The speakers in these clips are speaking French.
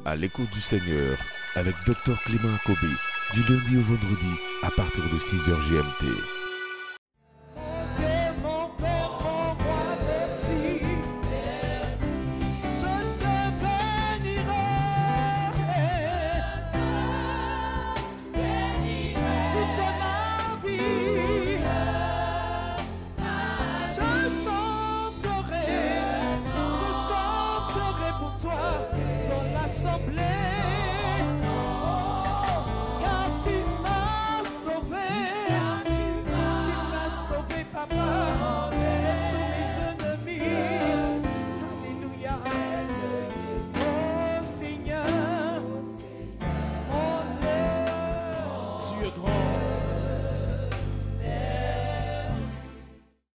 À l'écoute du Seigneur avec Dr Clément Akobé, du lundi au vendredi à partir de 6h GMT.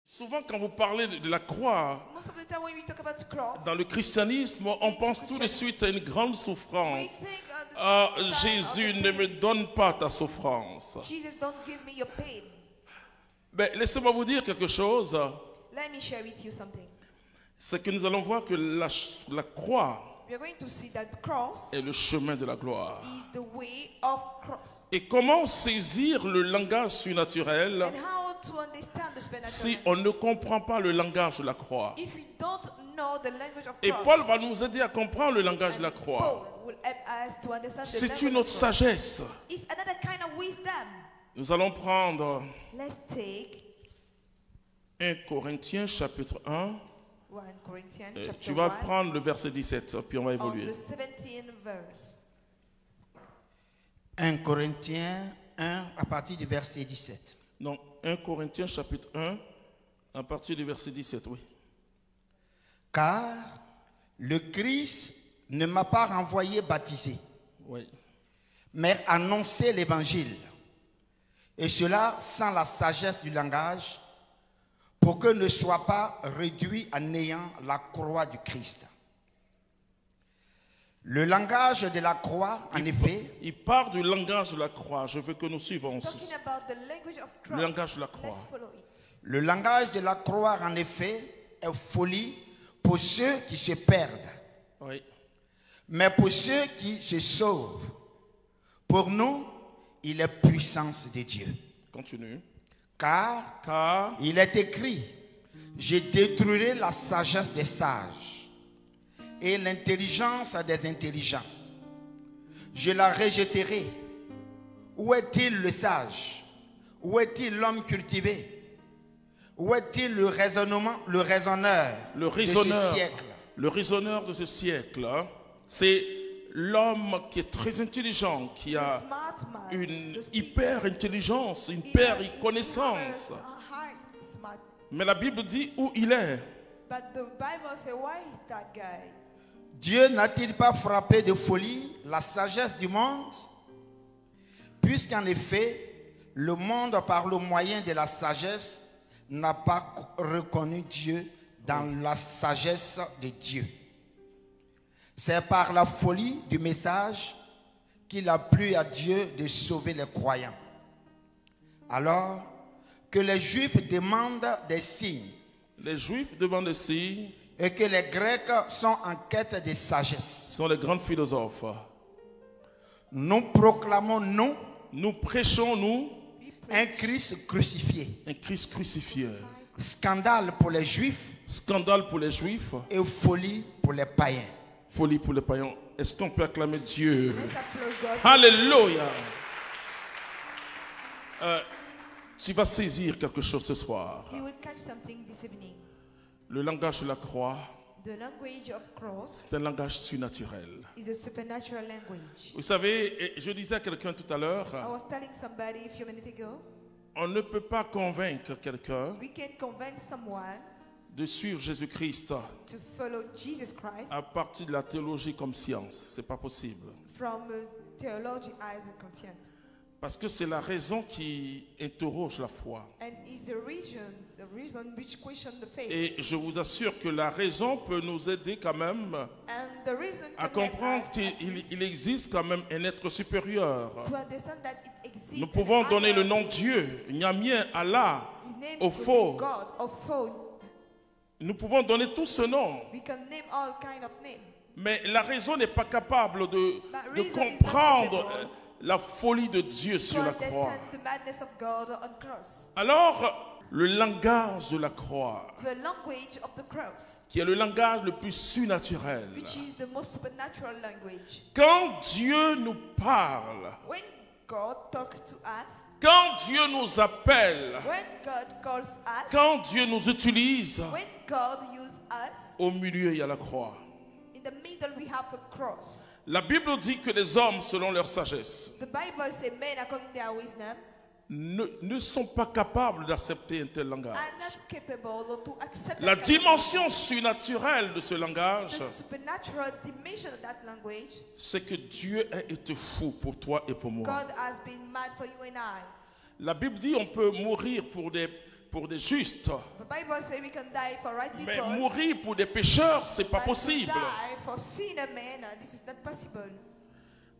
Souvent, quand vous parlez de la croix, dans le christianisme, on pense tout de suite à une grande souffrance. Ah, Jésus, ne me donne pas ta souffrance. Mais laissez-moi vous dire quelque chose. C'est que nous allons voir que la croix est le chemin de la gloire. Et comment saisir le langage surnaturel si on ne comprend pas le langage de la croix? Et Paul va nous aider à comprendre le langage de la croix. C'est une autre sagesse. Nous allons prendre 1 Corinthiens chapitre 1. Tu vas prendre le verset 17, puis on va évoluer. 1 Corinthiens 1 à partir du verset 17. Non, 1 Corinthiens chapitre 1 à partir du verset 17, oui. Car le Christ ne m'a pas renvoyé baptisé, oui, mais annoncé l'évangile, et cela sans la sagesse du langage, pour que ne soit pas réduit à néant la croix du Christ. Le langage de la croix, en effet... Il part du langage de la croix. Je veux que nous suivons aussi. Le langage de la croix. Le langage de la croix, en effet, est folie pour ceux qui se perdent. Oui. Mais pour ceux qui se sauvent, pour nous, il est puissance de Dieu. Continue. Car il est écrit, je détruirai la sagesse des sages et l'intelligence des intelligents. Je la rejetterai. Où est-il le sage? Où est-il l'homme cultivé? Où est-il le raisonneur de ce siècle? Le raisonneur de ce siècle, hein, c'est l'homme qui est très intelligent, qui a une hyper intelligence, une hyper connaissance. Mais la Bible dit où il est. Dieu n'a-t-il pas frappé de folie la sagesse du monde? Puisqu'en effet, le monde par le moyen de la sagesse n'a pas reconnu Dieu dans la sagesse de Dieu. C'est par la folie du message qu'il a plu à Dieu de sauver les croyants. Alors que les Juifs demandent des signes. Les Juifs demandent des signes. Et que les Grecs sont en quête de sagesse. Ce sont les grands philosophes. Nous proclamons, nous prêchons, un Christ crucifié. Un Christ crucifié. Scandale pour les Juifs. Scandale pour les Juifs. Et folie pour les païens. Folie pour les païens. Est-ce qu'on peut acclamer Dieu? Alléluia. Tu vas saisir quelque chose ce soir. Le langage de la croix, c'est un langage surnaturel. Vous savez, je disais à quelqu'un tout à l'heure, on ne peut pas convaincre quelqu'un de suivre Jésus-Christ à partir de la théologie comme science. Ce n'est pas possible. Parce que c'est la raison qui interroge la foi. Et je vous assure que la raison peut nous aider quand même à comprendre qu'il existe quand même un être supérieur. Nous pouvons donner le nom Dieu, Nyamien, Allah, au faux. Nous pouvons donner tout ce nom. Mais la raison n'est pas capable de comprendre la folie de Dieu sur la croix. Alors, le langage de la croix, qui est le langage le plus surnaturel, quand Dieu nous parle, quand Dieu nous appelle, quand Dieu nous utilise, au milieu il y a la croix. La Bible dit que les hommes, selon leur sagesse, ne sont pas capables d'accepter un tel langage. La dimension surnaturelle de ce langage, c'est que Dieu a été fou pour toi et pour moi. La Bible dit qu'on peut mourir pour des justes, mais mourir pour des pécheurs, ce n'est pas possible.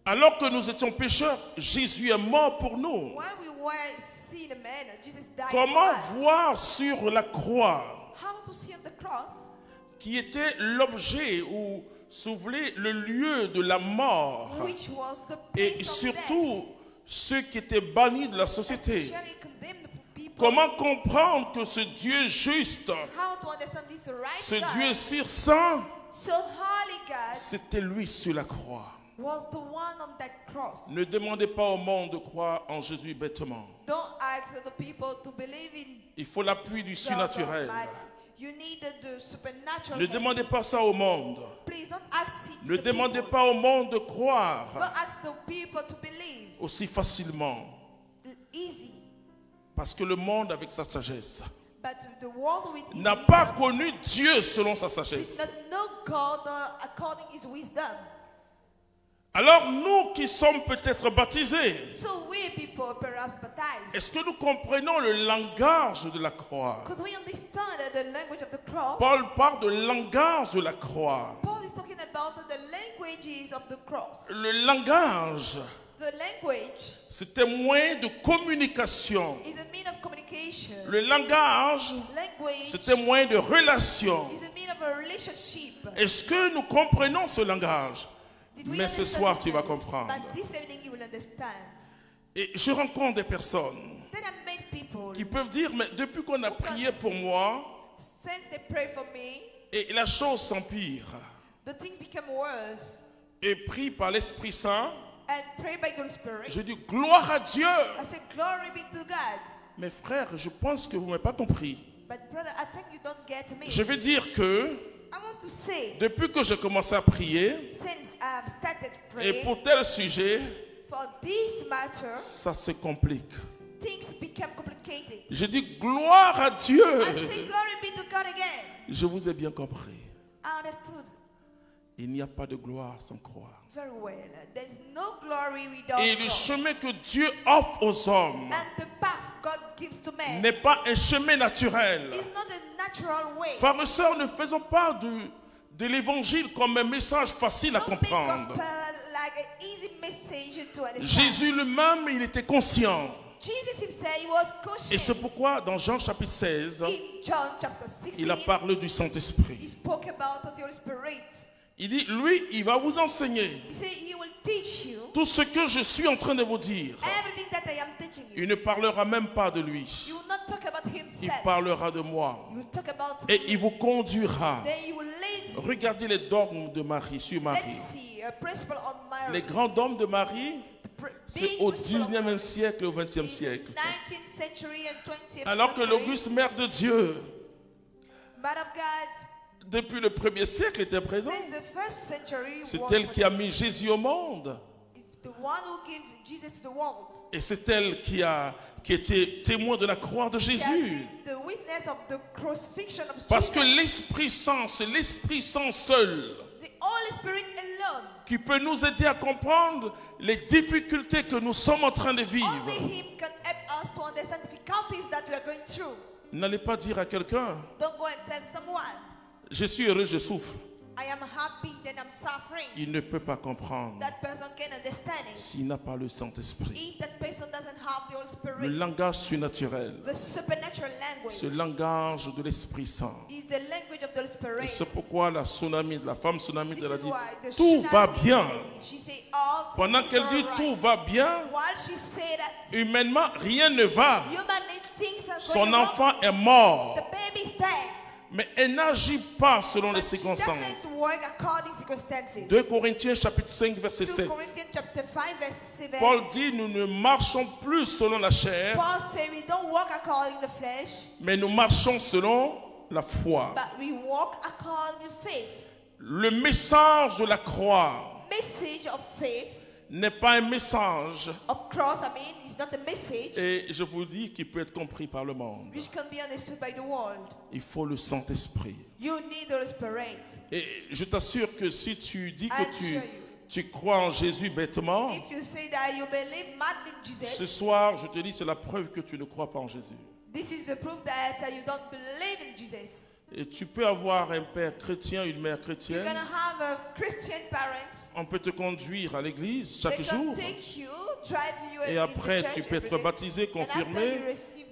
Alors que nous étions pécheurs, Jésus est mort pour nous. Comment voir sur la croix, qui était l'objet ou si vous voulez, le lieu de la mort, et surtout ceux qui étaient bannis de la société? Comment comprendre que ce Dieu juste, ce Dieu si saint, c'était lui sur la croix? Ne demandez pas au monde de croire en Jésus bêtement. Il faut l'appui du surnaturel. Ne demandez pas ça au monde. Ne demandez pas au monde de croire aussi facilement. Parce que le monde, avec sa sagesse, n'a pas connu Dieu selon sa sagesse. Alors nous qui sommes peut-être baptisés, est-ce que nous comprenons le langage de la croix? Paul parle de langage de la croix. Le langage, c'est un moyen de communication. Le langage, c'est un moyen de relation. Est-ce que nous comprenons ce langage? Mais ce soir, tu vas comprendre. Et je rencontre des personnes qui peuvent dire, mais depuis qu'on a prié pour moi, et la chose s'empire. Et prie par l'Esprit Saint, je dis gloire à Dieu. Mais frère, je pense que vous ne m'avez pas compris. Je veux dire que depuis que j'ai commencé à prier, et pour tel sujet, ça se complique. Je dis gloire à Dieu. Je vous ai bien compris. Il n'y a pas de gloire sans croix. Et le chemin que Dieu offre aux hommes n'est pas un chemin naturel. Frères et sœurs, ne faisons pas de l'évangile comme un message facile à comprendre. Jésus lui-même, il était conscient. Et c'est pourquoi dans Jean chapitre 16, il a parlé du Saint-Esprit. Il dit, lui, il va vous enseigner tout ce que je suis en train de vous dire. Il ne parlera même pas de lui. Il parlera de moi. Et il vous conduira. Regardez les dogmes de Marie sur Marie. Les grands dogmes de Marie, c'est au 19e siècle et au 20e siècle. Alors que l'auguste mère de Dieu, depuis le 1er siècle, était présente. C'est elle qui a mis Jésus au monde. Et c'est elle qui était témoin de la croix de Jésus. Parce que l'Esprit Saint, c'est l'Esprit Saint seul qui peut nous aider à comprendre les difficultés que nous sommes en train de vivre. N'allez pas dire à quelqu'un, je suis heureux, je souffre. Il ne peut pas comprendre s'il n'a pas le Saint-Esprit. Le langage surnaturel, ce langage de l'Esprit Saint, C'est pourquoi la tsunami, la femme tsunami, elle a dit tout va bien. Pendant qu'elle dit tout va bien, humainement rien ne va. Son enfant est mort. Mais elle n'agit pas selon les circonstances. 2 Corinthiens chapitre 5 verset 7. Paul dit nous ne marchons plus selon la chair, mais nous marchons selon la foi. Le message de la croix n'est pas un message, et je vous dis qu'il peut être compris par le monde. Il faut le Saint-Esprit. Et je t'assure que si tu dis que tu crois en Jésus bêtement, ce soir je te dis c'est la preuve que tu ne crois pas en Jésus. Et tu peux avoir un père chrétien, une mère chrétienne. On peut te conduire à l'église chaque jour. Et après, tu peux être baptisé, confirmé.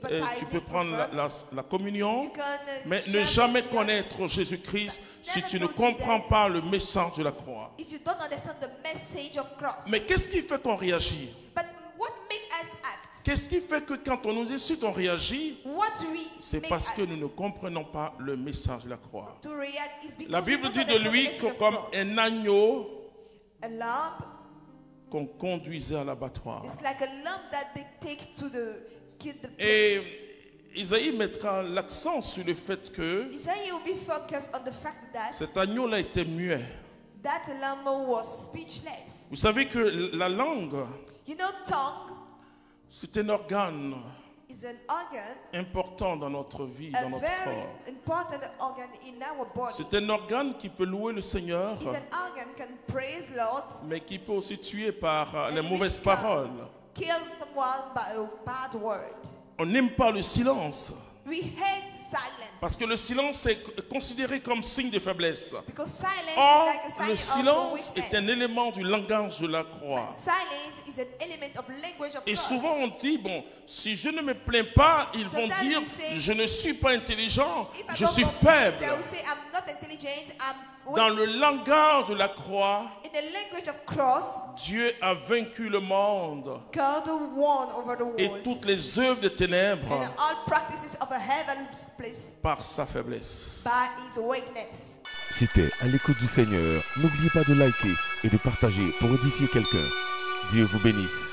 Et tu peux prendre la communion. Mais ne jamais connaître Jésus-Christ si tu ne comprends pas le message de la croix. Mais qu'est-ce qui fait qu'on réagit? Qu'est-ce qui fait que quand on nous insulte, on réagit? C'est parce que nous ne comprenons pas le message de la croix. La Bible dit de lui que comme un agneau qu'on conduisait à l'abattoir. Et Isaïe mettra l'accent sur le fait que cet agneau-là était muet. Vous savez que la langue, c'est un organe important dans notre vie, dans notre corps. C'est un organe qui peut louer le Seigneur, mais qui peut aussi tuer par les mauvaises paroles. On n'aime pas le silence. Parce que le silence est considéré comme signe de faiblesse. Or, le silence est un élément du langage de la croix. Et souvent on dit, bon, si je ne me plains pas, ils vont dire, je ne suis pas intelligent, je suis faible. Dans le langage de la croix, Dieu a vaincu le monde et toutes les œuvres des ténèbres par sa faiblesse. C'était À l'écoute du Seigneur. N'oubliez pas de liker et de partager pour édifier quelqu'un. Dieu vous bénisse.